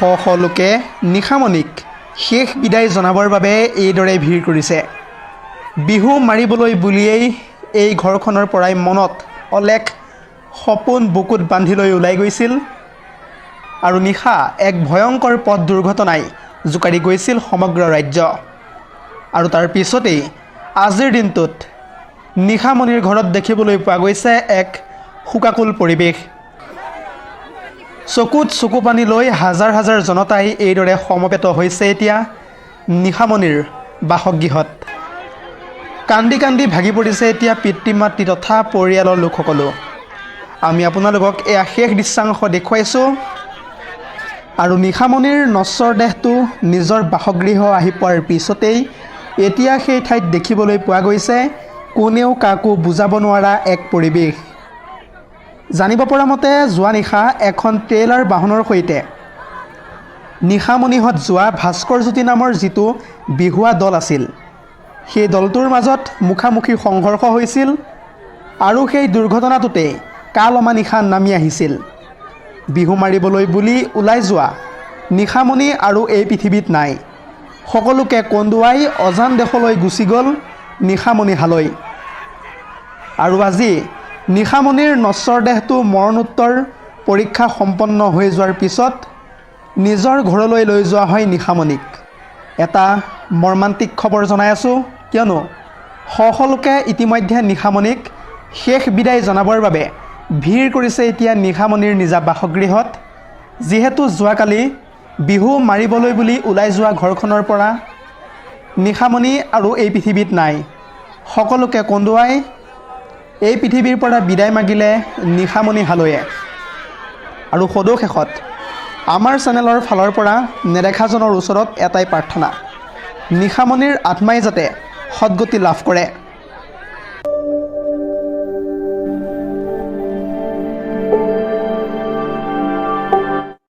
শ লোকে নিশামণিক শেষ বিদায় জনাবৰ বাবে এইদৰে ভিৰ কৰিছে। বিহু মাৰিবলৈ বুলিয়েই এই ঘৰখনৰ পৰাই মনত অলেখ সপোন বুকুত বান্ধি লৈ ওলাই গৈছিল আৰু নিশা এক ভয়ংকৰ পথ দুৰ্ঘটনাই জোকাৰি গৈছিল সমগ্ৰ ৰাজ্য। আৰু তাৰ পিছতেই আজিৰ দিনটোত নিশামণিৰ ঘৰত দেখিবলৈ পোৱা গৈছে এক শোকাকুল পৰিৱেশ। চকুত চকু পানী লৈ হাজাৰ হাজাৰ জনতাই এইদৰে সমবেত হৈছে এতিয়া নিশামণিৰ বাসগৃহত। কান্দি কান্দি ভাগি পৰিছে এতিয়া পিতৃ মাতৃ তথা পৰিয়ালৰ লোকসকলো। আমি আপোনালোকক এয়া শেষ দৃশ্যাংশ দেখুৱাইছোঁ। আৰু নিশামণিৰ নশ্বৰ দেহটো নিজৰ বাসগৃহ আহি পোৱাৰ পিছতেই এতিয়া সেই ঠাইত দেখিবলৈ পোৱা গৈছে কোনেও কাকো বুজাব নোৱাৰা এক পৰিৱেশ। জানিব পৰা মতে যোৱা নিশা এখন ট্ৰেইলাৰ বাহনৰ সৈতে নিশামণিহঁত যোৱা ভাস্কৰজ্যোতি নামৰ যিটো বিহুৱা দল আছিল, সেই দলটোৰ মাজত মুখামুখি সংঘৰ্ষ হৈছিল আৰু সেই দুৰ্ঘটনাটোতে কাল অমানিশা নামি আহিছিল। বিহু মাৰিবলৈ বুলি ওলাই যোৱা নিশামণি আৰু এই পৃথিৱীত নাই। সকলোকে কন্দুৱাই অজান দেশলৈ গুচি গ'ল নিশামণি হালৈ। আৰু আজি নিশামণিৰ নশ্বৰ দেহটো মৰণোত্তৰ পৰীক্ষা সম্পন্ন হৈ যোৱাৰ পিছত নিজৰ ঘৰলৈ লৈ যোৱা হয় নিশামণিক। এটা মৰ্মান্তিক খবৰ জনাই আছোঁ, কিয়নো শ লোকে ইতিমধ্যে নিশামণিক শেষ বিদায় জনাবৰ বাবে ভিৰ কৰিছে এতিয়া নিশামণিৰ নিজা বাসগৃহত। যিহেতু যোৱাকালি বিহু মাৰিবলৈ বুলি ওলাই যোৱা ঘৰখনৰ পৰা নিশামণি আৰু এই পৃথিৱীত নাই। সকলোকে কন্দুৱাই এই পৃথিৱীৰ পৰা বিদায় মাগিলে নিশামণি হালৈয়ে। আৰু সদৌ-শেষত আমাৰ চেনেলৰ ফালৰ পৰা নেদেখাজনৰ ওচৰত এটাই প্ৰাৰ্থনা, নিশামণিৰ আত্মাই যাতে সদ্গতি লাভ কৰে।